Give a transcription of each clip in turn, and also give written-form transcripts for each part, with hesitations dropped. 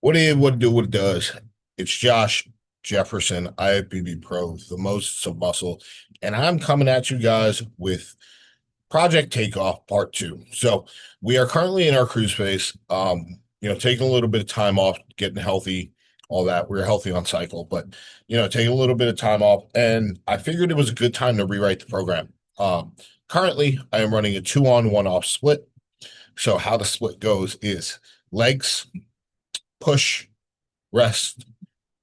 What do what it does? It's Josh Jefferson, IFBB Pro, the most of muscle, and I'm coming at you guys with Project Takeoff Part Two. So we are currently in our cruise phase. Taking a little bit of time off, getting healthy, all that. We're healthy on cycle, but taking a little bit of time off, and I figured it was a good time to rewrite the program. Currently, I am running a 2-on-1-off split. So how the split goes is legs, push, rest,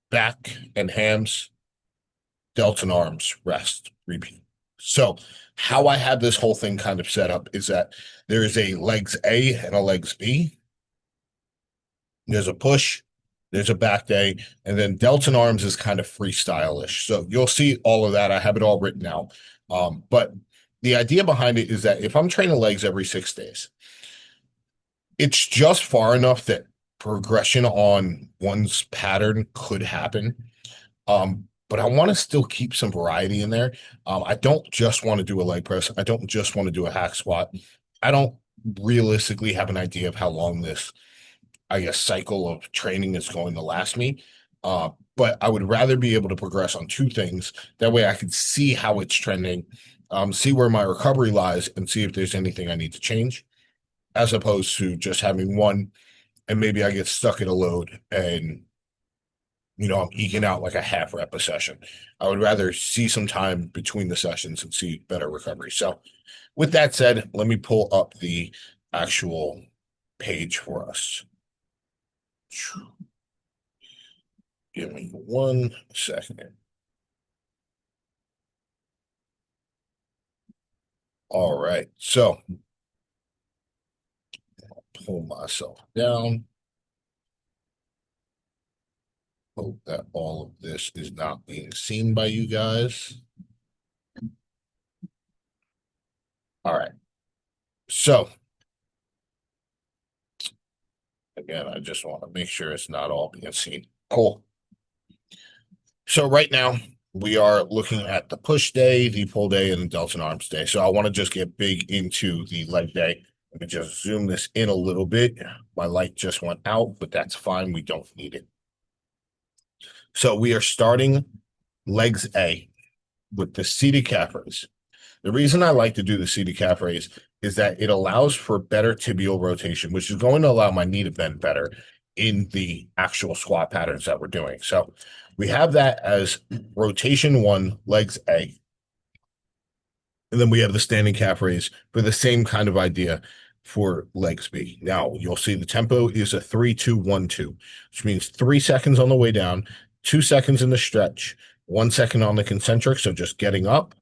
back and hams, delts and arms, rest, repeat. So how I have this whole thing kind of set up is that there is a legs A and a legs B. There's a push, there's a back day, and then delts and arms is kind of freestyle-ish. So you'll see all of that. I have it all written out. But the idea behind it is that if I'm training legs every 6 days, it's just far enough that progression on one's pattern could happen. But I want to still keep some variety in there. I don't just want to do a leg press. I don't just want to do a hack squat. I don't realistically have an idea of how long this, I guess, cycle of training is going to last me. But I would rather be able to progress on two things. That way I can see how it's trending, see where my recovery lies, and see if there's anything I need to change, as opposed to just having one and maybe I get stuck in a load and I'm eking out like a half rep a session. I would rather see some time between the sessions and see better recovery. So, with that said, let me pull up the actual page for us. Give me 1 second. All right. So, I'll pull myself down. Hope that all of this is not being seen by you guys. All right. So, again, I just want to make sure it's not all being seen. Cool. So right now we are looking at the push day, the pull day, and the delts and arms day. So I want to just get big into the leg day. Let me just zoom this in a little bit. My light just went out, but that's fine. We don't need it. So we are starting legs A with the seated calf raise. The reason I like to do the seated calf raise is that it allows for better tibial rotation, which is going to allow my knee to bend better in the actual squat patterns that we're doing. So we have that as rotation one, legs A. And then we have the standing calf raise for the same kind of idea for legs B. Now you'll see the tempo is a 3-2-1-2, which means 3 seconds on the way down, 2 seconds in the stretch, 1 second on the concentric. So just getting up,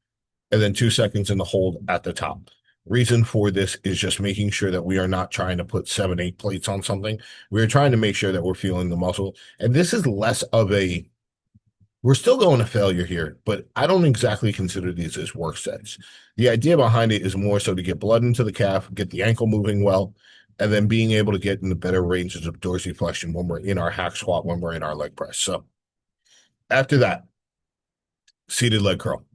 and then 2 seconds in the hold at the top. Reason for this is just making sure that we are not trying to put 7, 8 plates on something. We're trying to make sure that we're feeling the muscle. And this is less of a, we're still going to failure here, but I don't exactly consider these as work sets. The idea behind it is more so to get blood into the calf, get the ankle moving well, and then being able to get in the better ranges of dorsiflexion when we're in our hack squat, when we're in our leg press. So after that, seated leg curl.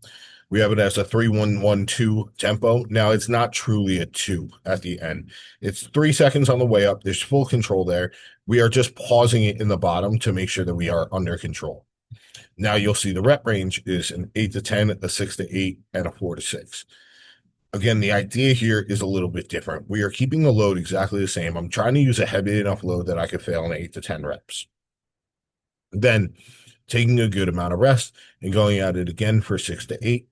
We have it as a 3-1-1-2 tempo. Now, it's not truly a two at the end. It's 3 seconds on the way up. There's full control there. We are just pausing it in the bottom to make sure that we are under control. Now, you'll see the rep range is an 8 to 10, a 6 to 8, and a 4 to 6. Again, the idea here is a little bit different. We are keeping the load exactly the same. I'm trying to use a heavy enough load that I could fail in 8 to 10 reps. Then taking a good amount of rest and going at it again for 6 to 8.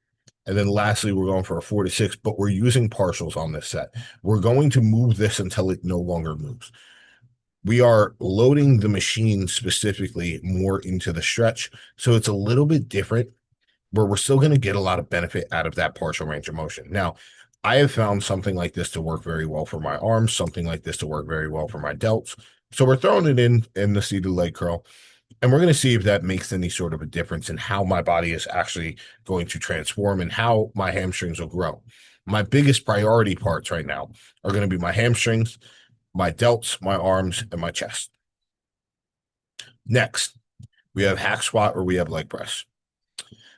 And then lastly, we're going for a 4 to 6, but we're using partials on this set. We're going to move this until it no longer moves. We are loading the machine specifically more into the stretch. So it's a little bit different where we're still going to get a lot of benefit out of that partial range of motion. Now, I have found something like this to work very well for my arms, something like this to work very well for my delts. So we're throwing it in the seated leg curl. And we're going to see if that makes any sort of a difference in how my body is actually going to transform and how my hamstrings will grow. My biggest priority parts right now are going to be my hamstrings, my delts, my arms, and my chest. Next, we have hack squat or we have leg press.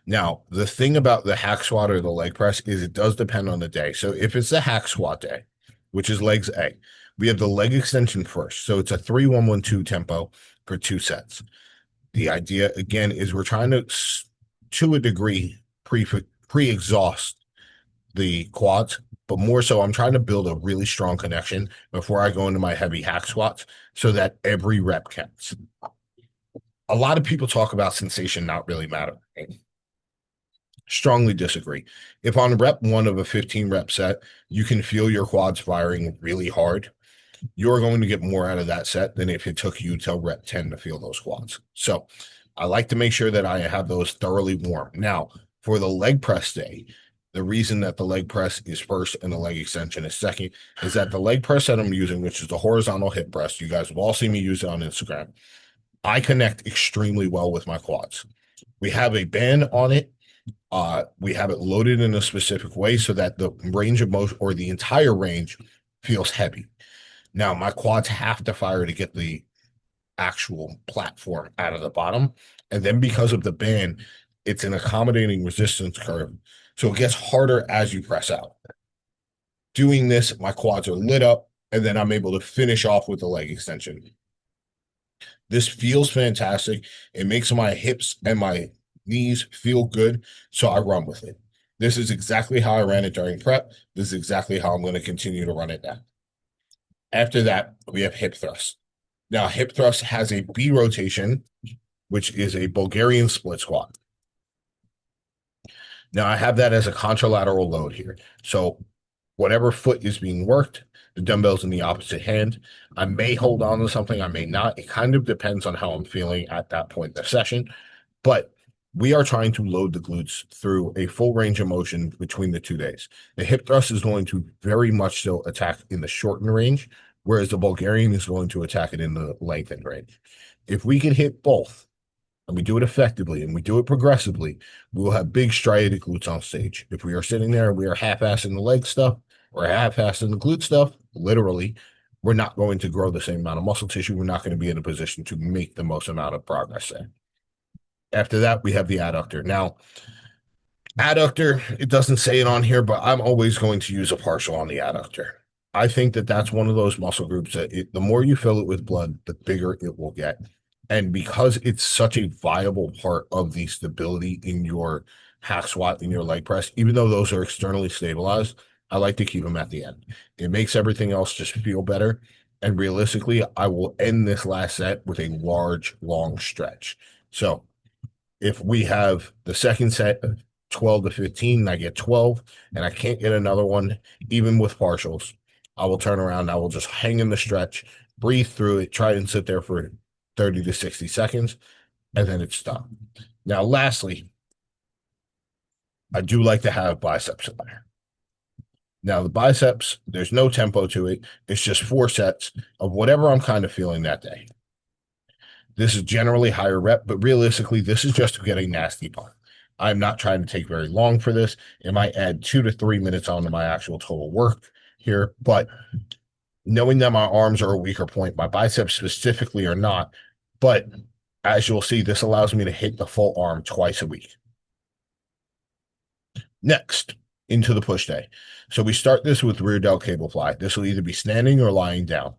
Now, the thing about the hack squat or the leg press is it does depend on the day. So if it's the hack squat day, which is legs A, We have the leg extension first. So it's a 3-1-1-2 tempo for 2 sets. The idea, again, is we're trying to a degree, pre-exhaust the quads, but more so, I'm trying to build a really strong connection before I go into my heavy hack squats so that every rep counts. A lot of people talk about sensation not really mattering. Strongly disagree. If on rep one of a 15 rep set, you can feel your quads firing really hard, you're going to get more out of that set than if it took you till rep 10 to feel those quads. So I like to make sure that I have those thoroughly warm. Now, for the leg press day, the reason that the leg press is first and the leg extension is second is that the leg press that I'm using, which is the horizontal hip press, you guys have all seen me use it on Instagram. I connect extremely well with my quads. We have a band on it. We have it loaded in a specific way so that the range of motion or the entire range feels heavy. Now, my quads have to fire to get the actual platform out of the bottom. And then because of the band, it's an accommodating resistance curve. So it gets harder as you press out. Doing this, my quads are lit up, and then I'm able to finish off with the leg extension. This feels fantastic. It makes my hips and my knees feel good, so I run with it. This is exactly how I ran it during prep. This is exactly how I'm going to continue to run it now. After that, we have hip thrust. Now, hip thrust has a B rotation, which is a Bulgarian split squat. Now, I have that as a contralateral load here. So whatever foot is being worked, the dumbbell's in the opposite hand. I may hold on to something, I may not. It kind of depends on how I'm feeling at that point in the session. But we are trying to load the glutes through a full range of motion between the 2 days. The hip thrust is going to very much so attack in the shortened range, whereas the Bulgarian is going to attack it in the lengthened range. If we can hit both, and we do it effectively, and we do it progressively, we will have big striated glutes on stage. If we are sitting there and we are half-assing the leg stuff, or half-assing the glute stuff, literally, we're not going to grow the same amount of muscle tissue. We're not going to be in a position to make the most amount of progress there. After that, we have the adductor. Now, adductor, it doesn't say it on here, but I'm always going to use a partial on the adductor. I think that that's one of those muscle groups that the more you fill it with blood, the bigger it will get. And because it's such a viable part of the stability in your hack squat, in your leg press, even though those are externally stabilized, I like to keep them at the end. It makes everything else just feel better. And realistically, I will end this last set with a large, long stretch. So if we have the second set of 12 to 15, and I get 12, and I can't get another one, even with partials, I will turn around. I will just hang in the stretch, breathe through it, try and sit there for 30 to 60 seconds, and then it's done. Now, lastly, I do like to have biceps in there. Now, the biceps, there's no tempo to it. It's just 4 sets of whatever I'm kind of feeling that day. This is generally higher rep, but realistically, this is just to get a nasty pump. I'm not trying to take very long for this. It might add 2 to 3 minutes onto my actual total work here, but knowing that my arms are a weaker point, my biceps specifically are not, but as you'll see, this allows me to hit the full arm twice a week. Next, into the push day. So we start this with rear delt cable fly. This will either be standing or lying down.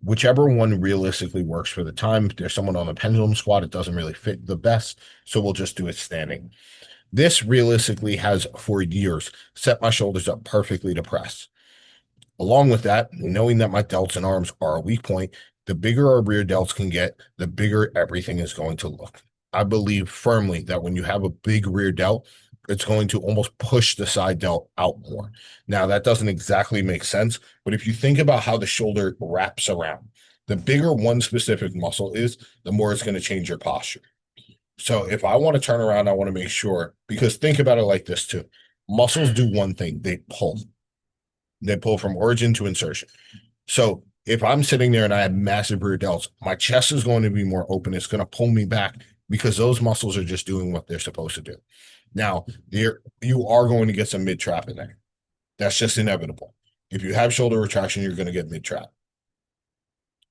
Whichever one realistically works for the time. If there's someone on a pendulum squat, it doesn't really fit the best, so we'll just do it standing. This realistically has, for years, set my shoulders up perfectly to press. Along with that, knowing that my delts and arms are a weak point, the bigger our rear delts can get, the bigger everything is going to look. I believe firmly that when you have a big rear delt, it's going to almost push the side delt out more. Now, that doesn't exactly make sense, but if you think about how the shoulder wraps around, the bigger one specific muscle is, the more it's going to change your posture. So if I want to turn around, I want to make sure, because think about it like this too. Muscles do one thing, they pull. They pull from origin to insertion. So if I'm sitting there and I have massive rear delts, my chest is going to be more open. It's going to pull me back because those muscles are just doing what they're supposed to do. Now, you are going to get some mid-trap in there. That's just inevitable. If you have shoulder retraction, you're going to get mid-trap.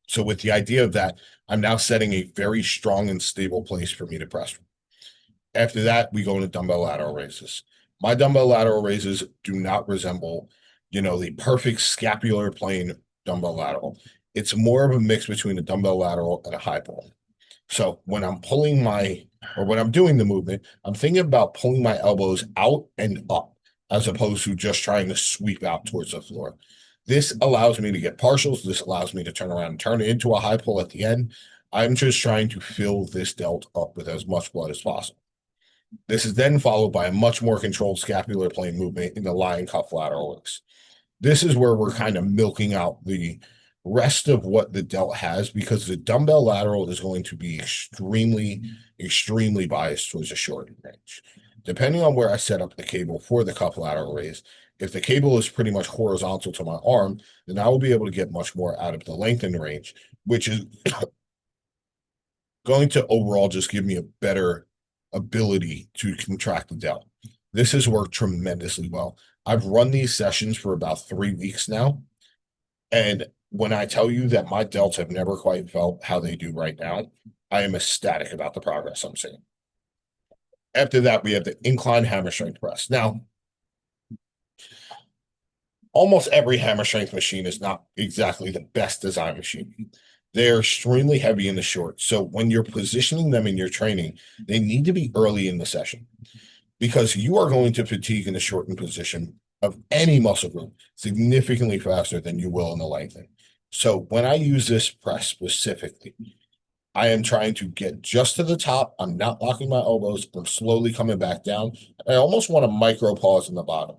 So with the idea of that, I'm now setting a very strong and stable place for me to press from. After that, we go into dumbbell lateral raises. My dumbbell lateral raises do not resemble, the perfect scapular plane dumbbell lateral. It's more of a mix between a dumbbell lateral and a high pull. So when I'm when I'm doing the movement, I'm thinking about pulling my elbows out and up as opposed to just trying to sweep out towards the floor. This allows me to get partials. This allows me to turn around and turn it into a high pull at the end. I'm just trying to fill this delt up with as much blood as possible. This is then followed by a much more controlled scapular plane movement in the lion cuff lateral raise. This is where we're kind of milking out the rest of what the delt has because the dumbbell lateral is going to be extremely biased towards the short range. Depending on where I set up the cable for the cuff lateral raise, if the cable is pretty much horizontal to my arm, then I will be able to get much more out of the lengthened range, which is going to overall just give me a better ability to contract the delt. This has worked tremendously well. I've run these sessions for about 3 weeks now. And when I tell you that my delts have never quite felt how they do right now, I am ecstatic about the progress I'm seeing. After that, we have the incline hammer strength press. Now, almost every hammer strength machine is not exactly the best design machine. They're extremely heavy in the short. So when you're positioning them in your training, they need to be early in the session because you are going to fatigue in the shortened position of any muscle group significantly faster than you will in the lengthen. So when I use this press specifically, I am trying to get just to the top. I'm not locking my elbows. I'm slowly coming back down. I almost want a micro pause in the bottom.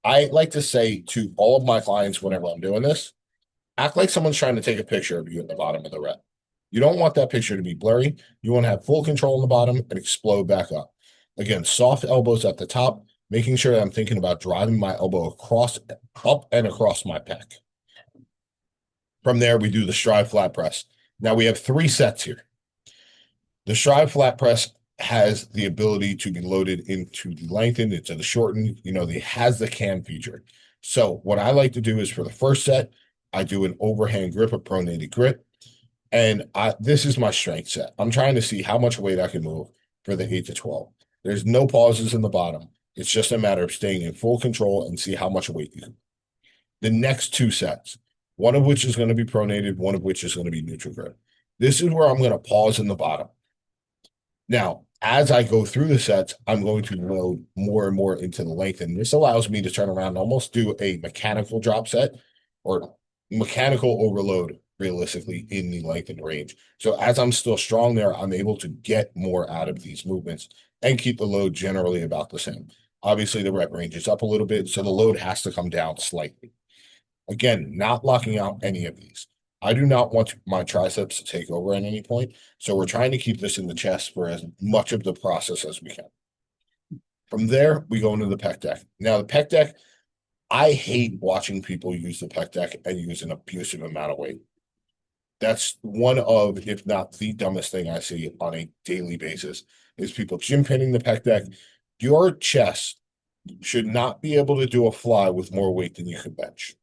I like to say to all of my clients whenever I'm doing this, act like someone's trying to take a picture of you at the bottom of the rep. You don't want that picture to be blurry. You want to have full control in the bottom and explode back up. Again, soft elbows at the top, making sure that I'm thinking about driving my elbow across, up and across my pec. From there, we do the stride flat press. Now we have 3 sets here. The stride flat press has the ability to be loaded into the lengthened, into the shortened, it has the cam feature. So what I like to do is for the first set, I do an overhand grip, a pronated grip. And this is my strength set. I'm trying to see how much weight I can move for the 8 to 12. There's no pauses in the bottom. It's just a matter of staying in full control and see how much weight you can. The next 2 sets, one of which is going to be pronated, one of which is going to be neutral grip. This is where I'm going to pause in the bottom. Now, as I go through the sets, I'm going to load more and more into the length. And this allows me to turn around and almost do a mechanical drop set or mechanical overload realistically in the lengthened range. So as I'm still strong there, I'm able to get more out of these movements and keep the load generally about the same. Obviously, the rep range is up a little bit, so the load has to come down slightly. Again, not locking out any of these. I do not want my triceps to take over at any point, so we're trying to keep this in the chest for as much of the process as we can. From there, we go into the pec deck. Now, the pec deck, I hate watching people use the pec deck and use an abusive amount of weight. That's one of, if not the dumbest thing I see on a daily basis, is people gym pinning the pec deck. Your chest should not be able to do a fly with more weight than you can bench.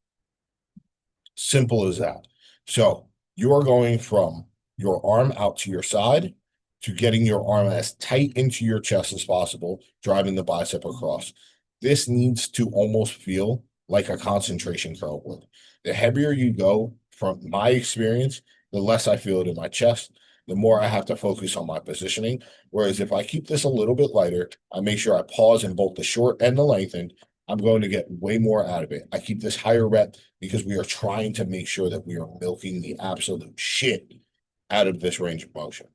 Simple as that. So you are going from your arm out to your side to getting your arm as tight into your chest as possible, driving the bicep across. This needs to almost feel like a concentration curl would. The heavier you go, from my experience, the less I feel it in my chest, the more I have to focus on my positioning. Whereas if I keep this a little bit lighter, I make sure I pause in both the short and the lengthened, I'm going to get way more out of it. I keep this higher rep because we are trying to make sure that we are milking the absolute shit out of this range of motion.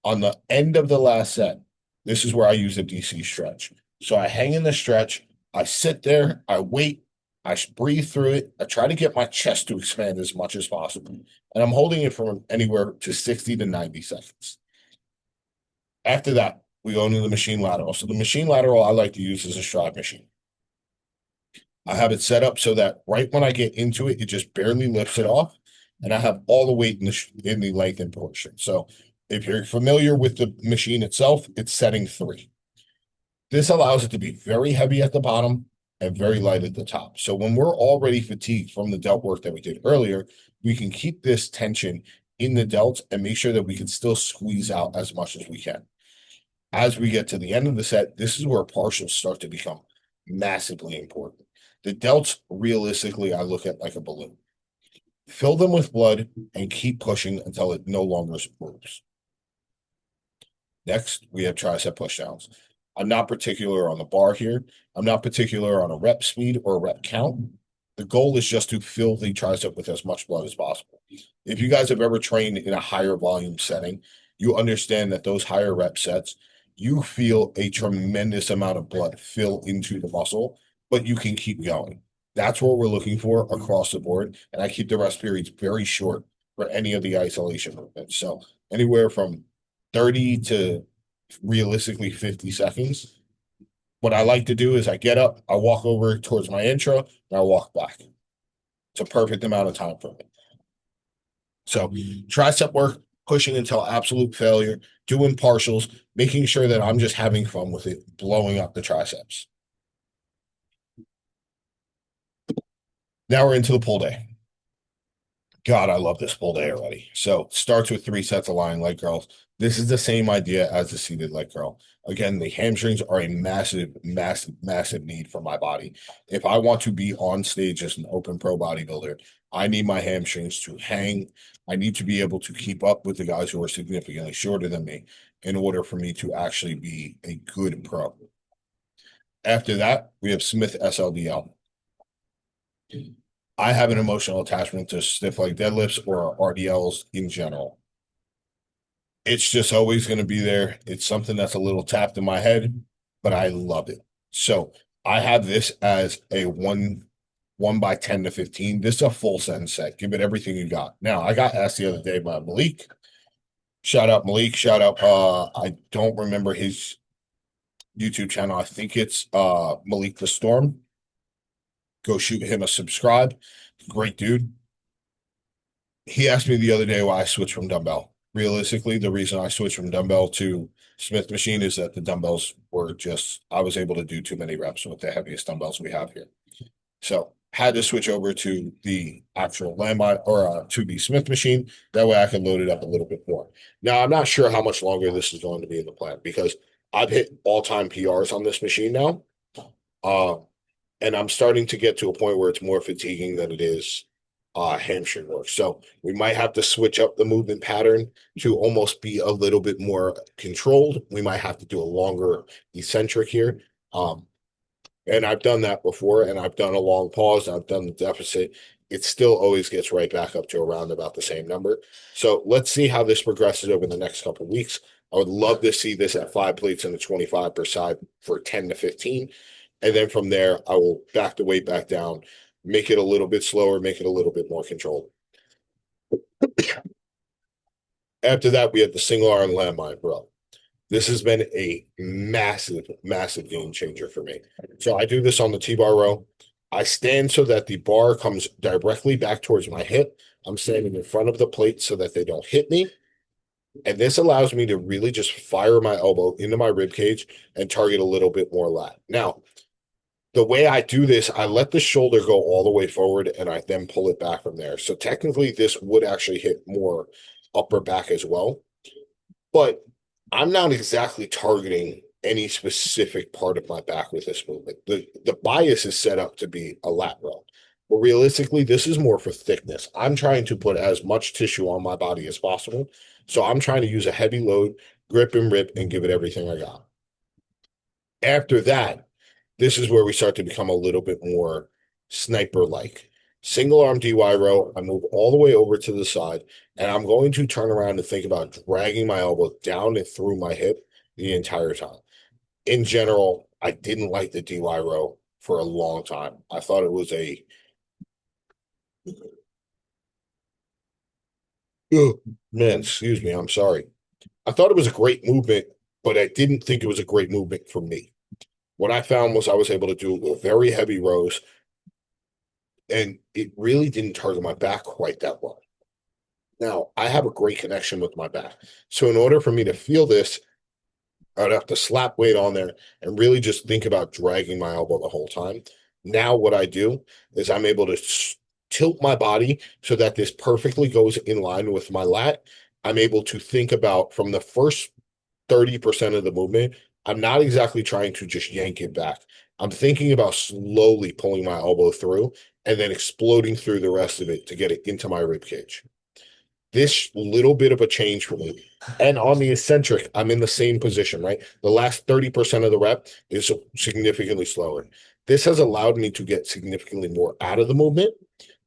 On the end of the last set, this is where I use the DC stretch. So I hang in the stretch, I sit there, I wait, I breathe through it. I try to get my chest to expand as much as possible. And I'm holding it from anywhere to 60 to 90 seconds. After that, we go into the machine lateral. So the machine lateral I like to use is a stride machine. I have it set up so that right when I get into it, it just barely lifts it off. And I have all the weight in the lengthened portion. So if you're familiar with the machine itself, it's setting 3. This allows it to be very heavy at the bottom and very light at the top. So when we're already fatigued from the delt work that we did earlier, we can keep this tension in the delts and make sure that we can still squeeze out as much as we can. As we get to the end of the set, this is where partials start to become massively important. The delts, realistically, I look at like a balloon. Fill them with blood and keep pushing until it no longer moves. Next, we have tricep pushdowns. I'm not particular on the bar here. I'm not particular on a rep speed or a rep count. The goal is just to fill the tricep with as much blood as possible. If you guys have ever trained in a higher volume setting, you understand that those higher rep sets, you feel a tremendous amount of blood fill into the muscle, but you can keep going. That's what we're looking for across the board. And I keep the rest periods very short for any of the isolation movements. So anywhere from 30 to realistically 50 seconds. What I like to do is I get up, I walk over towards my intro, and I walk back. It's a perfect amount of time for me. So tricep work, pushing until absolute failure, doing partials, making sure that I'm just having fun with it, blowing up the triceps. Now we're into the pull day. God, I love this pull day already. So starts with 3 sets of lying leg curls. This is the same idea as the seated leg curl. Again, the hamstrings are a massive, massive, massive need for my body. If I want to be on stage as an open pro bodybuilder, I need my hamstrings to hang. I need to be able to keep up with the guys who are significantly shorter than me in order for me to actually be a good pro. After that, we have Smith SLDL. I have an emotional attachment to stiff leg deadlifts or RDLs in general. It's just always going to be there. It's something that's a little tapped in my head, but I love it. So I have this as a one by 10 to 15. This is a full sentence set. Give it everything you got. Now, I got asked the other day by Malik. Shout out Malik. Shout out. I don't remember his YouTube channel. I think it's Malik the Storm. Go shoot him a subscribe. Great dude. He asked me the other day why I switched from dumbbell. Realistically, the reason I switched from dumbbell to Smith machine is that the dumbbells were just, I was able to do too many reps with the heaviest dumbbells we have here. So had to switch over to the actual landmine or to the Smith machine. That way I can load it up a little bit more. Now, I'm not sure how much longer this is going to be in the plan because I've hit all-time PRs on this machine now. Uh, and I'm starting to get to a point where it's more fatiguing than it is hamstring work. So we might have to switch up the movement pattern to almost be a little bit more controlled. We might have to do a longer eccentric here. And I've done that before, and I've done a long pause, I've done the deficit. It still always gets right back up to around about the same number. So let's see how this progresses over the next couple of weeks. I would love to see this at 5 plates and a 25 per side for 10 to 15. And then from there, I will back the weight back down, make it a little bit slower, make it a little bit more controlled. After that, we have the single arm landmine, bro. This has been a massive, massive game changer for me. So I do this on the T-bar row. I stand so that the bar comes directly back towards my hip. I'm standing in front of the plate so that they don't hit me. And this allows me to really just fire my elbow into my rib cage and target a little bit more lat. Now, the way I do this, I let the shoulder go all the way forward and I then pull it back from there. So technically, this would actually hit more upper back as well. But I'm not exactly targeting any specific part of my back with this movement. The bias is set up to be a lat row. But realistically, this is more for thickness. I'm trying to put as much tissue on my body as possible. So I'm trying to use a heavy load, grip and rip, and give it everything I got. After that, this is where we start to become a little bit more sniper-like. Single arm DY row, I move all the way over to the side, and I'm going to turn around and think about dragging my elbow down and through my hip the entire time. In general, I didn't like the DY row for a long time. I thought it was a man, excuse me, I'm sorry. I thought it was a great movement, but I didn't think it was a great movement for me. What I found was I was able to do very heavy rows, and it really didn't target my back quite that well. Now, I have a great connection with my back. So in order for me to feel this, I'd have to slap weight on there and really just think about dragging my elbow the whole time. Now, what I do is I'm able to tilt my body so that this perfectly goes in line with my lat. I'm able to think about from the first 30% of the movement, I'm not exactly trying to just yank it back. I'm thinking about slowly pulling my elbow through and then exploding through the rest of it to get it into my rib cage. This little bit of a change for me. And on the eccentric, I'm in the same position, right? The last 30% of the rep is significantly slower. This has allowed me to get significantly more out of the movement.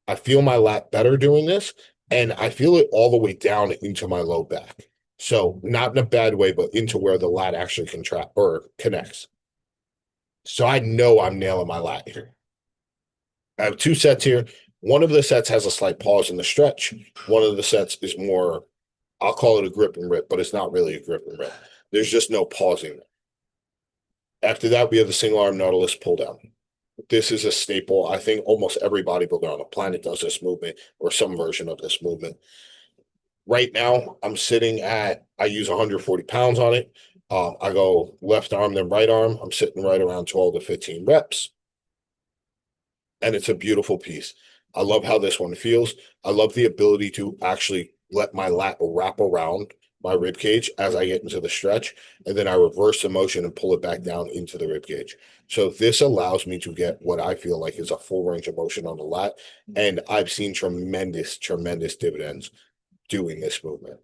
I feel my lat better doing this, and I feel it all the way down into my low back. So not in a bad way, but into where the lat actually contract or connects. So I know I'm nailing my lat here. I have two sets here. One of the sets has a slight pause in the stretch. One of the sets is more, I'll call it a grip and rip, but it's not really a grip and rip. There's just no pausing. After that, we have the single arm Nautilus pull down. This is a staple. I think almost every bodybuilder on the planet does this movement or some version of this movement. Right now, I'm sitting at, I use 140 pounds on it. I go left arm, then right arm. I'm sitting right around 12 to 15 reps. And it's a beautiful piece. I love how this one feels. I love the ability to actually let my lat wrap around my rib cage as I get into the stretch, and then I reverse the motion and pull it back down into the rib cage. So this allows me to get what I feel like is a full range of motion on the lat, and I've seen tremendous, tremendous dividends doing this movement.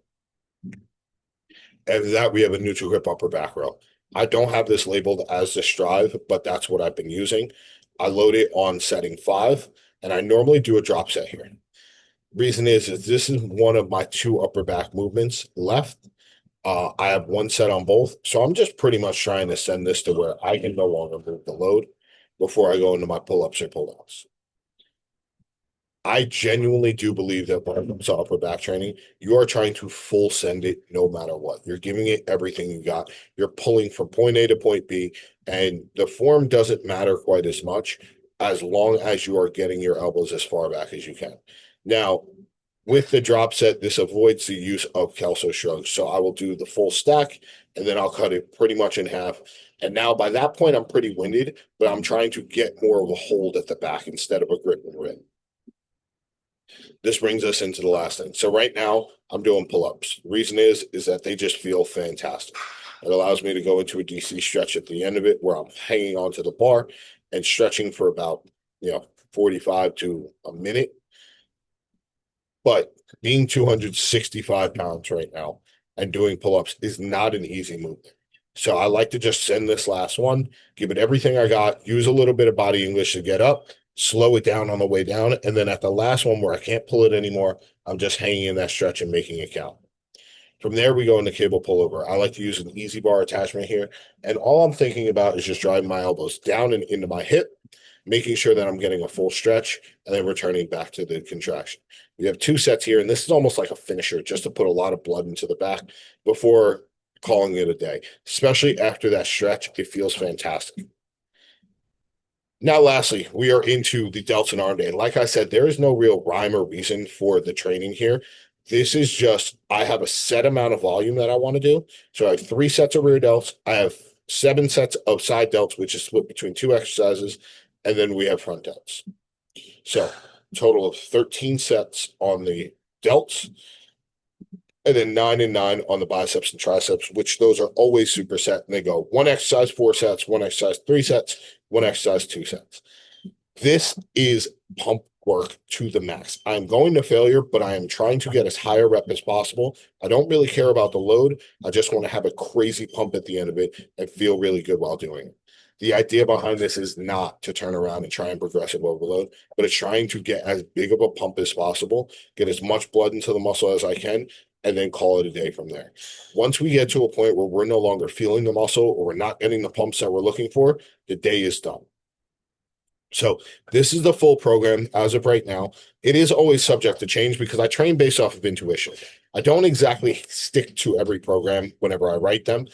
After that, we have a neutral grip upper back row. I don't have this labeled as the Strive, but that's what I've been using. I load it on setting 5, and I normally do a drop set here. Reason is this is one of my 2 upper back movements left. I have one set on both, so I'm just pretty much trying to send this to where I can no longer move the load before I go into my pull-ups or pull-downs. I genuinely do believe that when it comes to upper back training, you are trying to full send it no matter what. You're giving it everything you got. You're pulling from point A to point B, and the form doesn't matter quite as much as long as you are getting your elbows as far back as you can. Now, with the drop set, this avoids the use of Kelso shrugs. So I will do the full stack, and then I'll cut it pretty much in half. And now by that point, I'm pretty winded, but I'm trying to get more of a hold at the back instead of a grip and rip. This brings us into the last thing. So right now I'm doing pull-ups. The reason is that they just feel fantastic. It allows me to go into a DC stretch at the end of it where I'm hanging onto the bar and stretching for about, 45 to a minute. But being 265 pounds right now and doing pull-ups is not an easy movement. So I like to just send this last one, give it everything I got, use a little bit of body English to get up, slow it down on the way down. And then at the last one where I can't pull it anymore, I'm just hanging in that stretch and making it count. From there, we go into cable pullover. I like to use an easy bar attachment here. And all I'm thinking about is just driving my elbows down and into my hip, making sure that I'm getting a full stretch, and then returning back to the contraction. We have 2 sets here, and this is almost like a finisher, just to put a lot of blood into the back before calling it a day. Especially after that stretch, it feels fantastic. Now, lastly, we are into the delts and arm day. And like I said, there is no real rhyme or reason for the training here. This is just, I have a set amount of volume that I want to do. So I have 3 sets of rear delts. I have 7 sets of side delts, which is split between 2 exercises. And then we have front delts. So total of 13 sets on the delts. And then 9 and 9 on the biceps and triceps, which those are always superset. And they go 1 exercise, 4 sets, 1 exercise, 3 sets, 1 exercise, 2 sets. This is pump work to the max. I'm going to failure, but I am trying to get as high a rep as possible. I don't really care about the load. I just want to have a crazy pump at the end of it and feel really good while doing it. The idea behind this is not to turn around and try and progressive overload, but it's trying to get as big of a pump as possible, get as much blood into the muscle as I can, and then call it a day from there. Once we get to a point where we're no longer feeling the muscle or we're not getting the pumps that we're looking for, the day is done. So this is the full program as of right now. It is always subject to change because I train based off of intuition. I don't exactly stick to every program whenever I write them.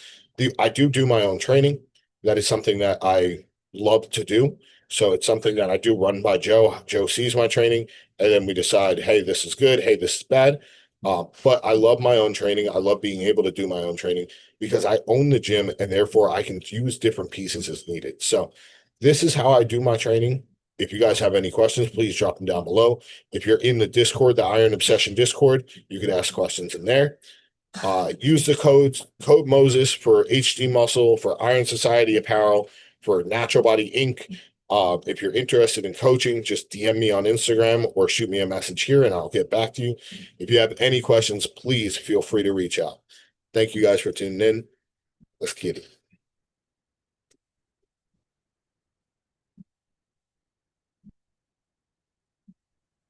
I do my own training. That is something that I love to do. So it's something that I do run by Joe. Joe sees my training, and then we decide, hey, this is good. Hey, this is bad. But I love my own training. I love being able to do my own training because I own the gym, and therefore I can use different pieces as needed. So this is how I do my training. If you guys have any questions, please drop them down below. If you're in the Discord, the Iron Obsession Discord, you can ask questions in there. Use the code Moses for HD Muscle, for Iron Society apparel, for Natural Body Inc. If you're interested in coaching, just DM me on Instagram or shoot me a message here and I'll get back to you. If you have any questions, please feel free to reach out. Thank you guys for tuning in. Let's get it.